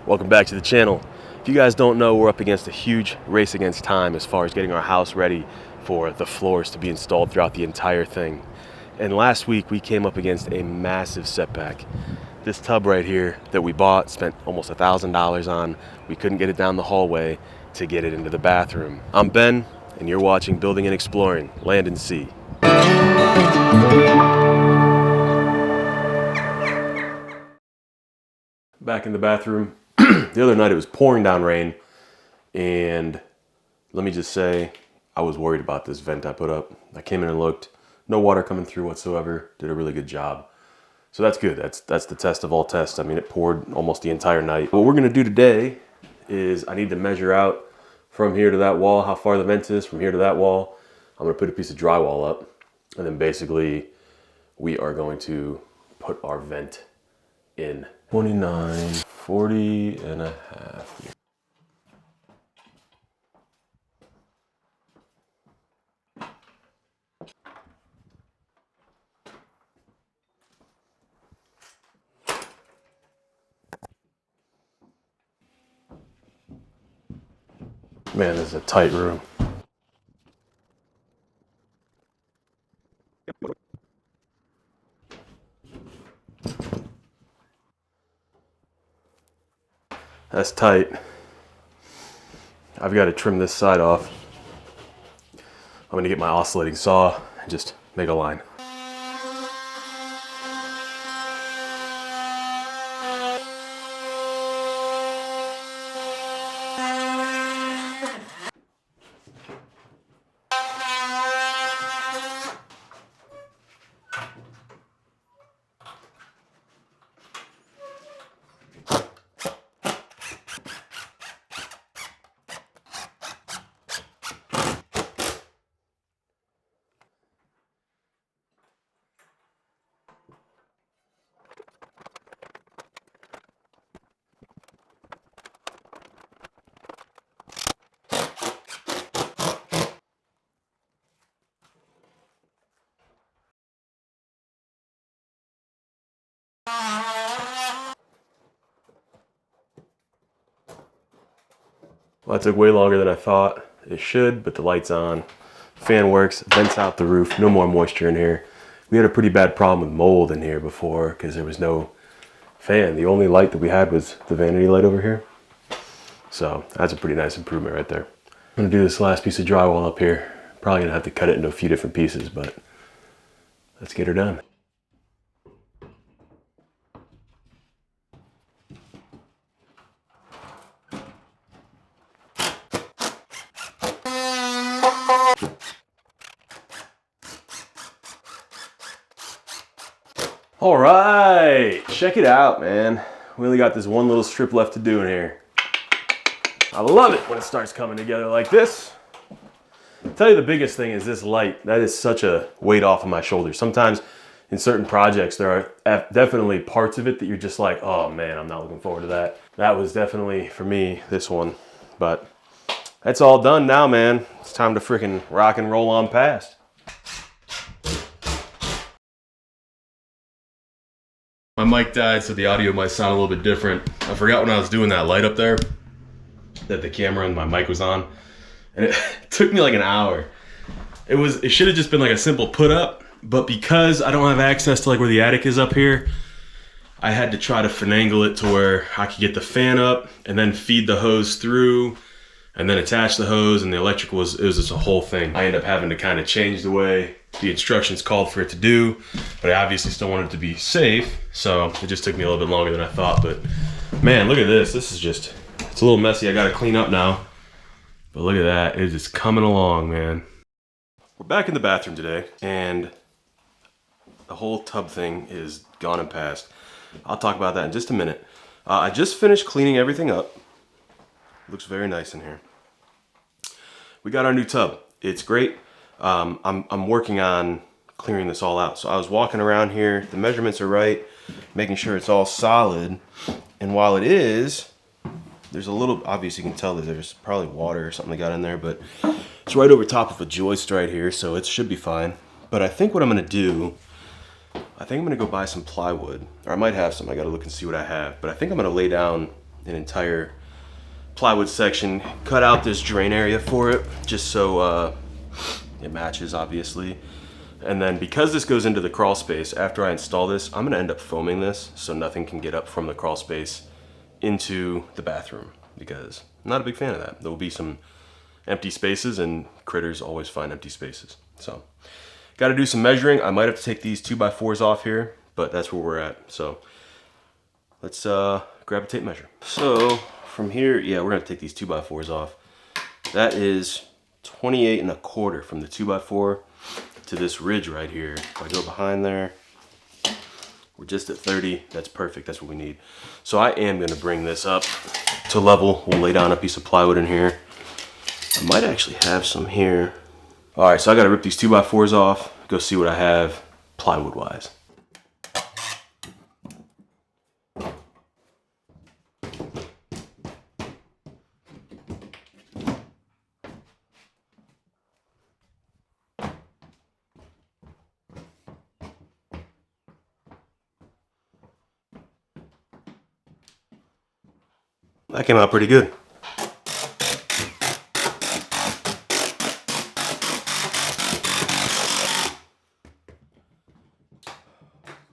Welcome back to the channel. If you guys don't know, we're up against a huge race against time as far as getting our house ready for the floors to be installed throughout the entire thing. And last week we came up against a massive setback. This tub right here that we bought, spent almost $1,000 on, we couldn't get it down the hallway to get it into the bathroom. I'm Ben, and you're watching Building and Exploring, Land and Sea. Back in the bathroom. The other night it was pouring down rain, and let me just say, I was worried about this vent I put up. I came in and looked, no water coming through whatsoever. Did a really good job. So that's good. That's the test of all tests. I mean, it poured almost the entire night. What we're gonna do today is I need to measure out from here to that wall, how far the vent is from here to that wall. I'm gonna put a piece of drywall up, and then basically we are going to put our vent in. 29, 40 and a half. Man, this is a tight room. That's tight. I've got to trim this side off. I'm gonna get my oscillating saw and just make a line. Well, that took way longer than I thought it should, but the light's on, fan works, vents out the roof, no more moisture in here. We had a pretty bad problem with mold in here before because there was no fan. The only light that we had was the vanity light over here. So that's a pretty nice improvement right there. I'm gonna do this last piece of drywall up here. Probably gonna have to cut it into a few different pieces, but let's get her done. All right, check it out, man. We only got this one little strip left to do in here. I love it when it starts coming together like this. I'll tell you the biggest thing is this light. That is such a weight off of my shoulders. Sometimes in certain projects, there are definitely parts of it that you're just like, oh man, I'm not looking forward to that. That was definitely, for me, this one. But that's all done now, man. It's time to freaking rock and roll on past. My mic died, so the audio might sound a little bit different. I forgot when I was doing that light up there that the camera and my mic was on, and it took me like an hour. It should have just been like a simple put up, but because I don't have access to like where the attic is up here, I had to try to finagle it to where I could get the fan up and then feed the hose through and then attach the hose, and the electric it was just a whole thing. I ended up having to kind of change the way the instructions called for it to do, but I obviously still wanted it to be safe, so it just took me a little bit longer than I thought. But man, look at this. This is just, it's a little messy. I gotta clean up now, but look at that. It is just coming along, man. We're back in the bathroom today, and the whole tub thing is gone and past. I'll talk about that in just a minute. I just finished cleaning everything up. Looks very nice in here. We got our new tub. It's great. I'm working on clearing this all out. So I was walking around here, the measurements are right, making sure it's all solid. And while it is, there's a little, obviously you can tell that there's probably water or something that got in there, but it's right over top of a joist right here, so it should be fine. But I think what I'm gonna do, I think I'm gonna go buy some plywood, or I might have some, I gotta look and see what I have. But I think I'm gonna lay down an entire plywood section, cut out this drain area for it, just so it matches, obviously. And then because this goes into the crawl space, after I install this, I'm gonna end up foaming this so nothing can get up from the crawl space into the bathroom, because I'm not a big fan of that. There will be some empty spaces, and critters always find empty spaces. So, gotta do some measuring. I might have to take these 2x4s off here, but that's where we're at. So, let's grab a tape measure. So, from here, yeah, we're gonna take these 2x4s off. That is 28 1/4 from the 2x4 to this ridge right here. If I go behind there, we're just at 30. That's perfect. That's what we need. So I am going to bring this up to level. We'll lay down a piece of plywood in here. I might actually have some here. All right, so I got to rip these 2x4s off, go see what I have plywood wise. That came out pretty good.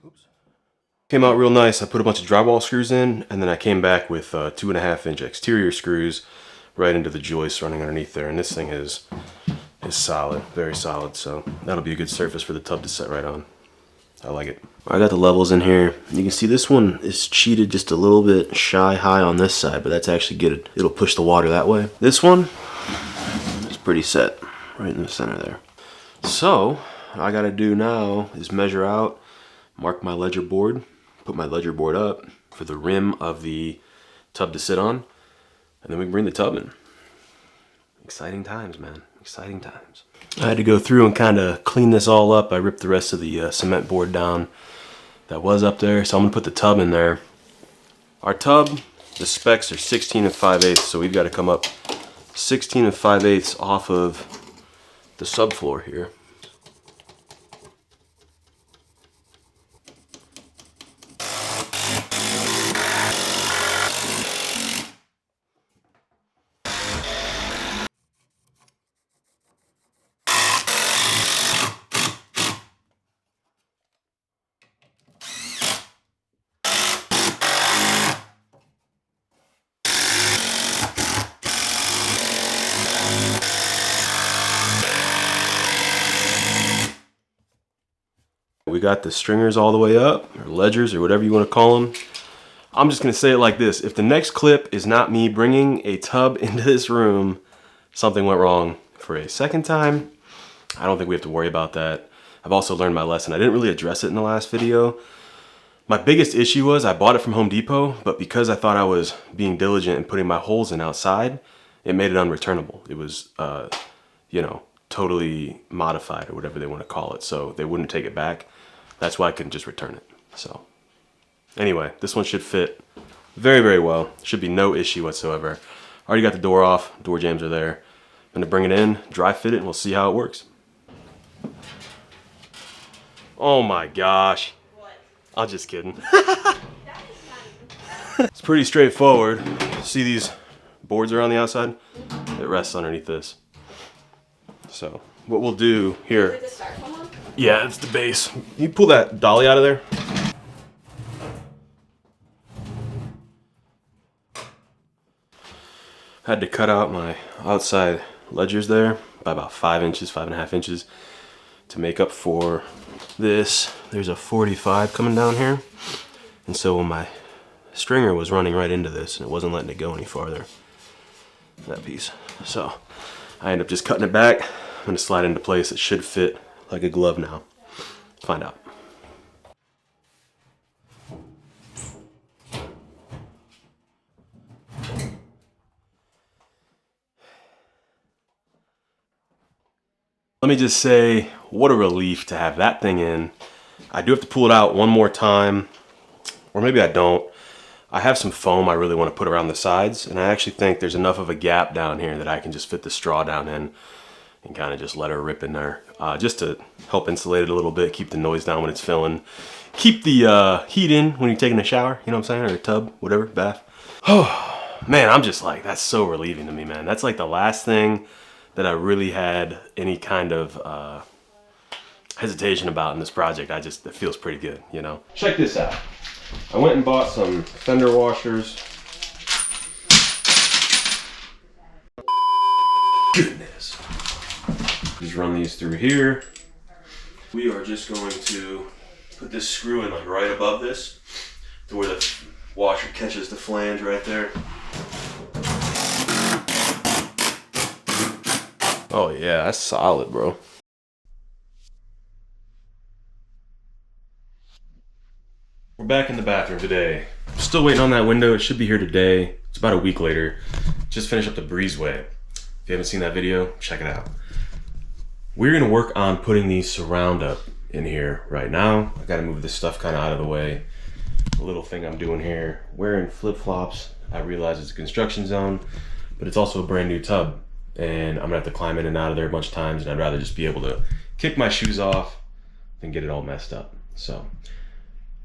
Oops. Came out real nice. I put a bunch of drywall screws in, and then I came back with 2.5-inch exterior screws right into the joist running underneath there. And this thing is solid, very solid. So that'll be a good surface for the tub to set right on. I like it. I got the levels in here. You can see this one is cheated just a little bit shy high on this side, but that's actually good. It'll push the water that way. This one is pretty set right in the center there. So what I gotta do now is measure out, mark my ledger board, put my ledger board up for the rim of the tub to sit on, and then we can bring the tub in. Exciting times, man. Exciting times. I had to go through and kind of clean this all up. I ripped the rest of the cement board down that was up there. So I'm gonna put the tub in there. Our tub, the specs are 16 5/8, so we've got to come up 16 5/8 off of the subfloor here. We got the stringers all the way up, or ledgers, or whatever you want to call them. I'm just going to say it like this. If the next clip is not me bringing a tub into this room, something went wrong for a second time. I don't think we have to worry about that. I've also learned my lesson. I didn't really address it in the last video. My biggest issue was I bought it from Home Depot, but because I thought I was being diligent and putting my holes in outside, it made it unreturnable. It was, you know, totally modified, or whatever they want to call it. So they wouldn't take it back. That's why I couldn't just return it. So anyway, this one should fit very, very well. Should be no issue whatsoever. Already got the door off. Door jambs are there. I'm gonna bring it in, dry fit it, and we'll see how it works. Oh my gosh. What? I'm just kidding. It's pretty straightforward. See these boards around the outside? It rests underneath this. So what we'll do here. Is it the styrofoam one? Yeah, it's the base. Can you pull that dolly out of there? Had to cut out my outside ledgers there by about 5 inches, 5.5 inches to make up for this. There's a 45 coming down here. And so when my stringer was running right into this and it wasn't letting it go any farther, that piece. So I end up just cutting it back. I'm gonna slide into place. It should fit like a glove now. Let's find out. Let me just say, what a relief to have that thing in. I do have to pull it out one more time, or maybe I don't. I have some foam I really want to put around the sides, and I actually think there's enough of a gap down here that I can just fit the straw down in and kind of just let her rip in there, just to help insulate it a little bit, keep the noise down when it's filling. keep the heat in when you're taking a shower, you know what I'm saying, or a tub, whatever, bath. Oh, man, I'm just like, that's so relieving to me, man. That's like the last thing that I really had any kind of hesitation about in this project. It feels pretty good, you know? Check this out. I went and bought some fender washers. Goodness. Just run these through here. We are just going to put this screw in like right above this to where the washer catches the flange right there. Oh yeah, that's solid, bro. We're back in the bathroom today. Still waiting on that window. It should be here today. It's about a week later. Just finished up the breezeway. If you haven't seen that video, check it out. We're gonna work on putting these surround up in here right now. I gotta move this stuff kind of out of the way. The little thing I'm doing here, wearing flip-flops. I realize it's a construction zone, but it's also a brand new tub. And I'm gonna have to climb in and out of there a bunch of times, and I'd rather just be able to kick my shoes off than get it all messed up. So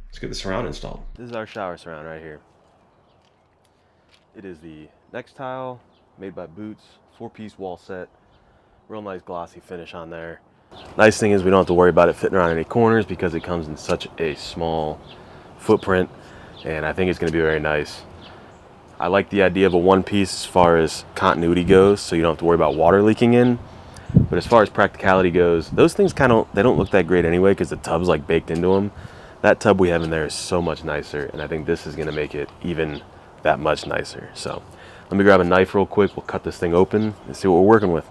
let's get the surround installed. This is our shower surround right here. It is the next tile made by Boots, 4-piece wall set. Real nice glossy finish on there. Nice thing is we don't have to worry about it fitting around any corners because it comes in such a small footprint, and I think it's going to be very nice. I like the idea of a one piece as far as continuity goes, so you don't have to worry about water leaking in. But as far as practicality goes, those things they don't look that great anyway because the tub's like baked into them. That tub we have in there is so much nicer, and I think this is going to make it even that much nicer. So let me grab a knife real quick. We'll cut this thing open and see what we're working with.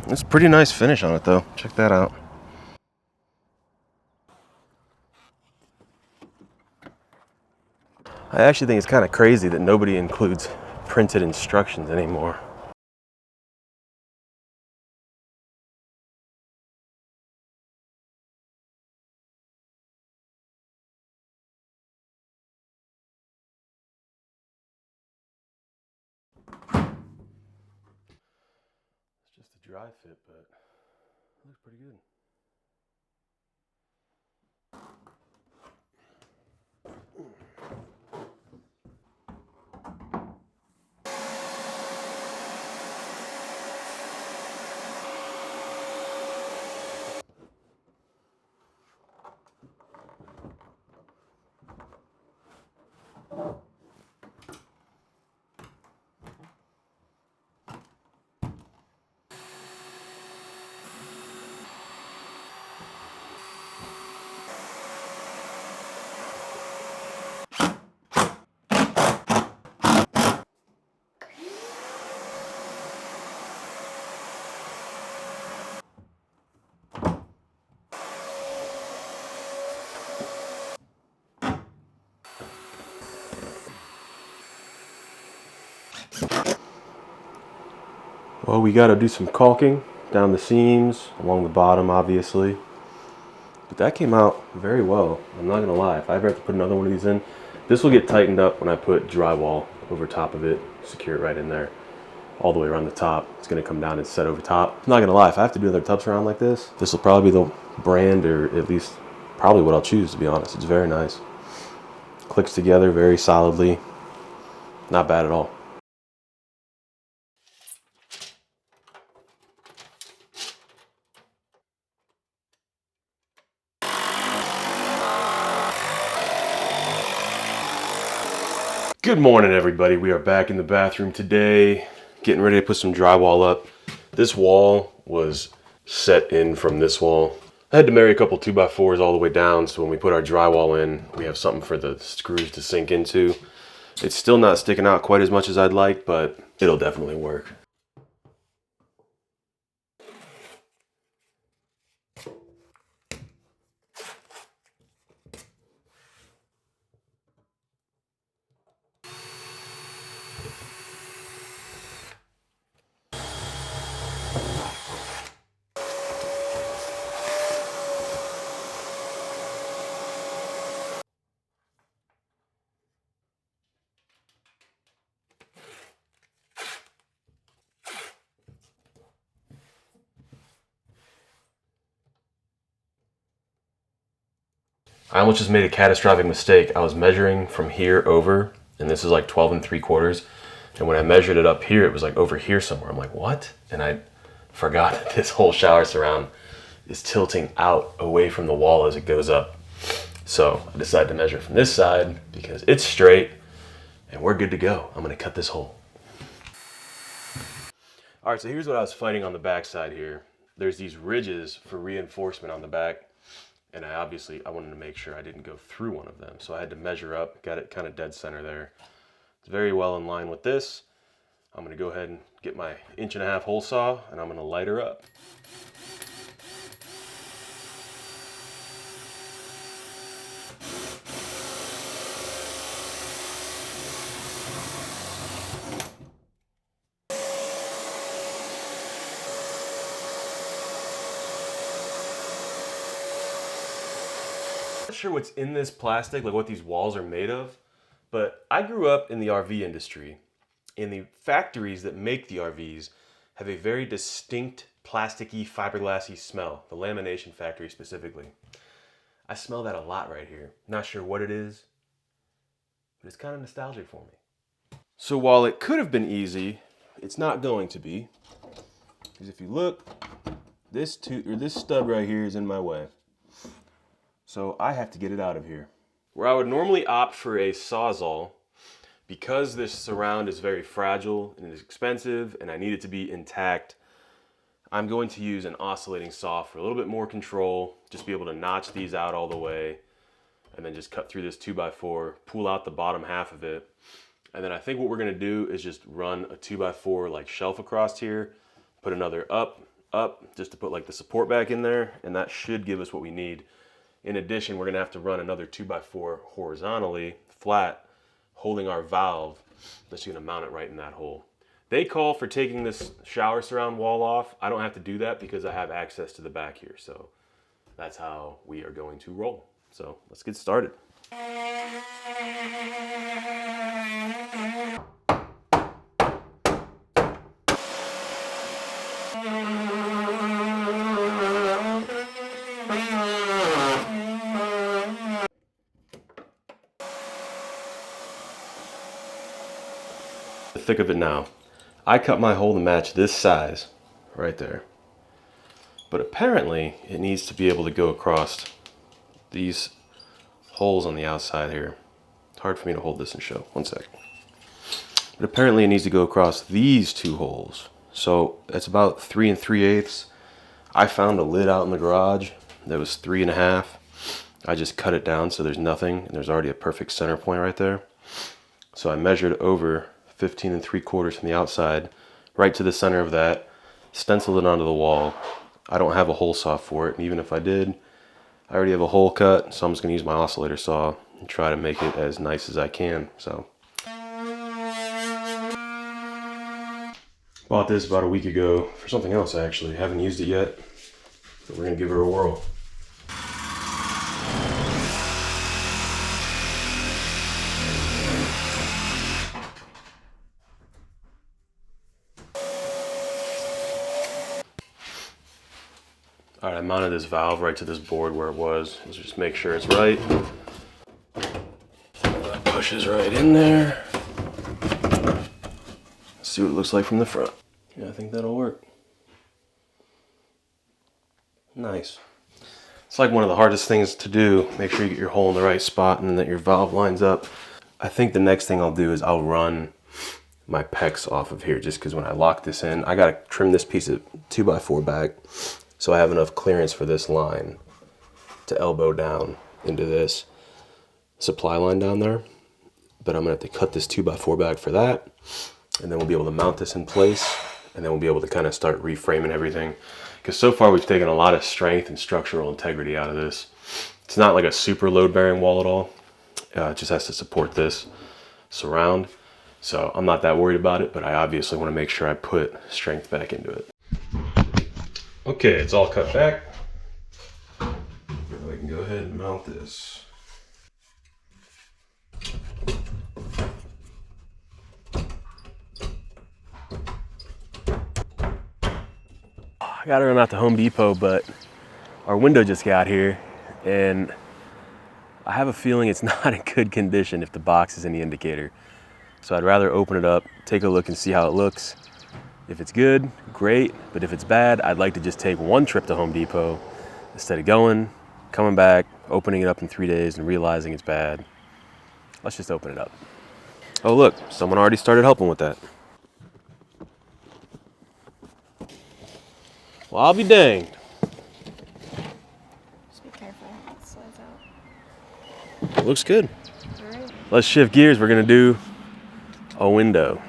It's a pretty nice finish on it though. Check that out. I actually think it's kind of crazy that nobody includes printed instructions anymore. It's just a dry fit, but it looks pretty good. Well, we got to do some caulking down the seams, along the bottom obviously. But that came out very well, I'm not gonna lie. If I ever have to put another one of these in, this will get tightened up when I put drywall over top of it, secure it right in there, all the way around the top. It's gonna come down and set over top. I'm not gonna lie, if I have to do another tub surround like this will probably be the brand, or at least probably what I'll choose, to be honest. It's very nice. Clicks together very solidly. Not bad at all. Good morning, everybody. We are back in the bathroom today, getting ready to put some drywall up. This wall was set in from this wall. I had to marry a couple 2x4s all the way down, so when we put our drywall in, we have something for the screws to sink into. It's still not sticking out quite as much as I'd like, but it'll definitely work. I almost just made a catastrophic mistake. I was measuring from here over, and this is like 12 3/4. And when I measured it up here, it was like over here somewhere. I'm like, what? And I forgot that this whole shower surround is tilting out away from the wall as it goes up. So I decided to measure from this side because it's straight and we're good to go. I'm gonna cut this hole. All right, so here's what I was fighting on the back side here. There's these ridges for reinforcement on the back, and I wanted to make sure I didn't go through one of them. So I had to measure up, got it kind of dead center there. It's very well in line with this. I'm gonna go ahead and get my 1.5" hole saw, and I'm gonna light her up. I'm not sure what's in this plastic, like what these walls are made of, but I grew up in the RV industry, and the factories that make the RVs have a very distinct plasticky, fiberglassy smell, the lamination factory specifically. I smell that a lot right here. Not sure what it is, but it's kind of nostalgic for me. So while it could have been easy, it's not going to be, because if you look, this stub right here is in my way. So I have to get it out of here. Where I would normally opt for a Sawzall, because this surround is very fragile and is expensive and I need it to be intact, I'm going to use an oscillating saw for a little bit more control, just be able to notch these out all the way, and then just cut through this 2x4, pull out the bottom half of it. And then I think what we're gonna do is just run a 2x4 like shelf across here, put another up, just to put like the support back in there, and that should give us what we need. In addition, we're gonna have to run another 2x4 horizontally, flat, holding our valve that's gonna mount it right in that hole. They call for taking this shower surround wall off. I don't have to do that because I have access to the back here. So that's how we are going to roll. So let's get started. The thick of it now. I cut my hole to match this size right there. But apparently it needs to be able to go across these holes on the outside here. It's hard for me to hold this and show. One sec. But apparently it needs to go across these two holes. So it's about 3 3/8. I found a lid out in the garage that was 3 1/2. I just cut it down so there's nothing, and there's already a perfect center point right there. So I measured over 15 3/4 from the outside, right to the center of that, stenciled it onto the wall. I don't have a hole saw for it, and even if I did, I already have a hole cut, so I'm just gonna use my oscillator saw and try to make it as nice as I can. So, bought this about a week ago for something else actually. Haven't used it yet, but we're gonna give her a whirl. All right, I mounted this valve right to this board where it was. Let's just make sure it's right. That pushes right in there. Let's see what it looks like from the front. Yeah, I think that'll work. Nice. It's like one of the hardest things to do. Make sure you get your hole in the right spot and that your valve lines up. I think the next thing I'll do is I'll run my pecs off of here, just because when I lock this in, I gotta trim this piece of 2x4 back so I have enough clearance for this line to elbow down into this supply line down there. But I'm gonna have to cut this 2x4 back for that, and then we'll be able to mount this in place, and then we'll be able to kind of start reframing everything. Because so far we've taken a lot of strength and structural integrity out of this. It's not like a super load bearing wall at all. It just has to support this surround. So I'm not that worried about it, but I obviously want to make sure I put strength back into it. Okay, it's all cut back. Now we can go ahead and mount this. I gotta run out to Home Depot, but our window just got here and I have a feeling it's not in good condition if the box is any indicator. So I'd rather open it up, take a look and see how it looks. If it's good, great. But if it's bad, I'd like to just take one trip to Home Depot instead of coming back, opening it up in 3 days and realizing it's bad. Let's just open it up. Oh look, someone already started helping with that. Well, I'll be danged. Just be careful, it slides out. It looks good. All right. Let's shift gears. We're gonna do a window.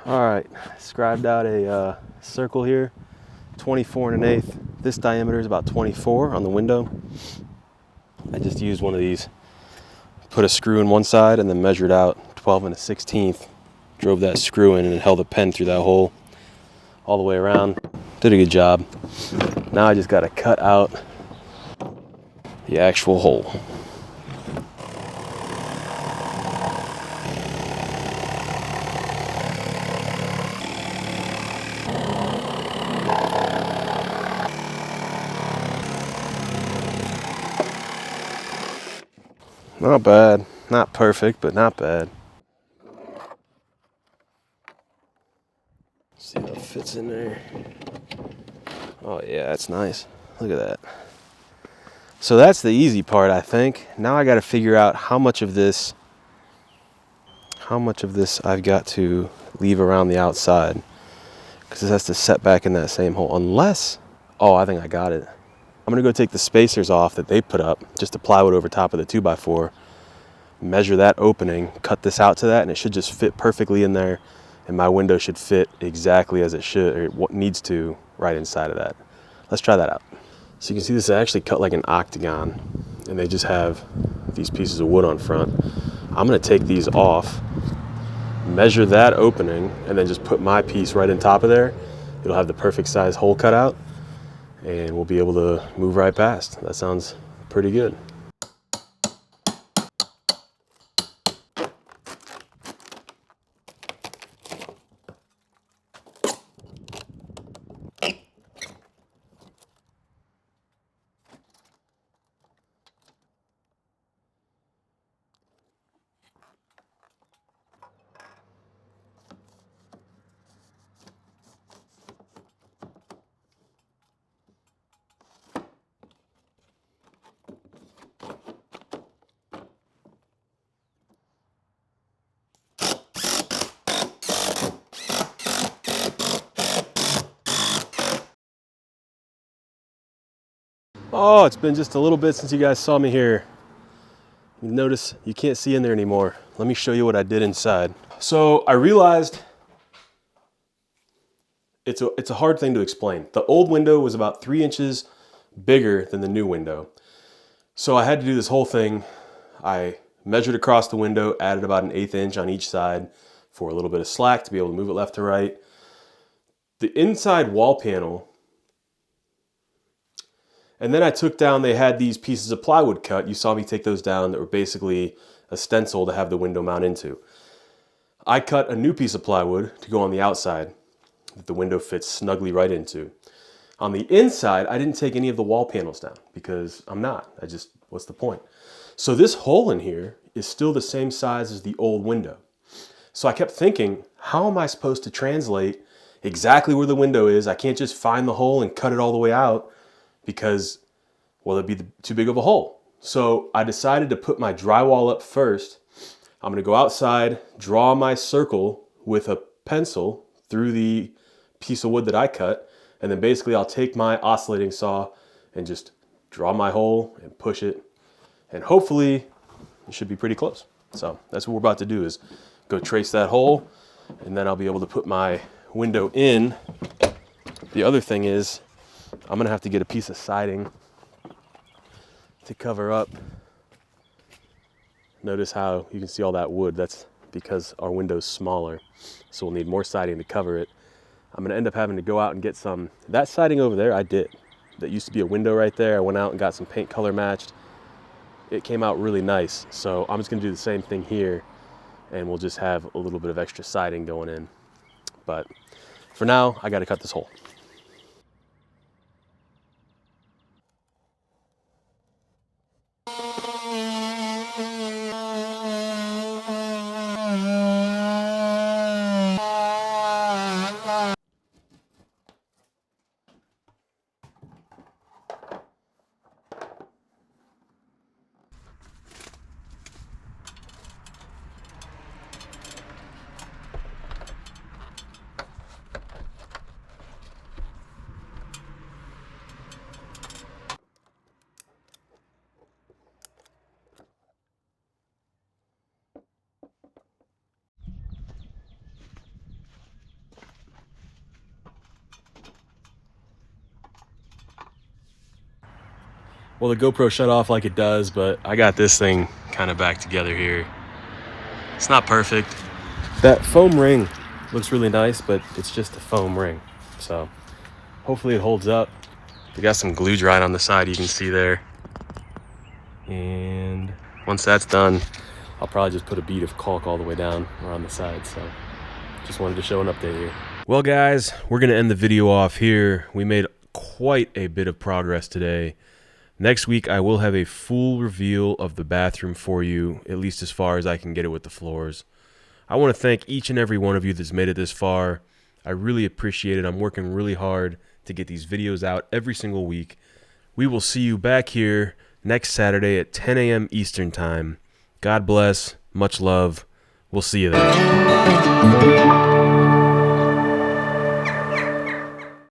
All right, scribed out a circle here, 24 1/8. This diameter is about 24 on the window. I just used one of these, put a screw in one side and then measured out 12 1/16. Drove that screw in and it held a pen through that hole all the way around. Did a good job. Now I just got to cut out the actual hole. Not bad. Not perfect, but not bad. See how it fits in there. Oh yeah, that's nice. Look at that. So that's the easy part, I think. Now I got to figure out how much of this I've got to leave around the outside, because it has to set back in that same hole. Unless, oh, I think I got it. I'm gonna go take the spacers off that they put up, just the plywood over top of the 2x4, measure that opening, cut this out to that, and it should just fit perfectly in there, and my window should fit exactly as it should, or what needs to, right inside of that. Let's try that out. So you can see this is actually cut like an octagon, and they just have these pieces of wood on front. I'm gonna take these off, measure that opening, and then just put my piece right on top of there. It'll have the perfect size hole cut out, and we'll be able to move right past. That sounds pretty good. Oh, it's been just a little bit since you guys saw me here. You notice you can't see in there anymore. Let me show you what I did inside. So I realized it's a hard thing to explain. The old window was about 3 inches bigger than the new window. So I had to do this whole thing. I measured across the window, added about 1/8 inch on each side for a little bit of slack to be able to move it left to right. The inside wall panel, and then I took down, they had these pieces of plywood cut. You saw me take those down that were basically a stencil to have the window mount into. I cut a new piece of plywood to go on the outside that the window fits snugly right into. On the inside, I didn't take any of the wall panels down because I'm not. What's the point? So this hole in here is still the same size as the old window. So I kept thinking, how am I supposed to translate exactly where the window is? I can't just find the hole and cut it all the way out, because, well, it'd be too big of a hole. So I decided to put my drywall up first. I'm gonna go outside, draw my circle with a pencil through the piece of wood that I cut, and then basically I'll take my oscillating saw and just draw my hole and push it, and hopefully it should be pretty close. So that's what we're about to do, is go trace that hole, and then I'll be able to put my window in. The other thing is I'm gonna have to get a piece of siding to cover up. Notice how you can see all that wood. That's because our window's smaller, so we'll need more siding to cover it. I'm gonna end up having to go out and get some. That siding over there I did. That used to be a window right there. I went out and got some paint color matched. It came out really nice. So I'm just gonna do the same thing here, and we'll just have a little bit of extra siding going in. But for now, I gotta cut this hole. Well, the GoPro shut off like it does, but I got this thing kind of back together here. It's not perfect. That foam ring looks really nice, but it's just a foam ring. So hopefully it holds up. We got some glue dried on the side, you can see there. And once that's done, I'll probably just put a bead of caulk all the way down or on the side. So just wanted to show an update here. Well, guys, we're gonna end the video off here. We made quite a bit of progress today. Next week, I will have a full reveal of the bathroom for you, at least as far as I can get it with the floors. I want to thank each and every one of you that's made it this far. I really appreciate it. I'm working really hard to get these videos out every single week. We will see you back here next Saturday at 10 a.m. Eastern Time. God bless. Much love. We'll see you there.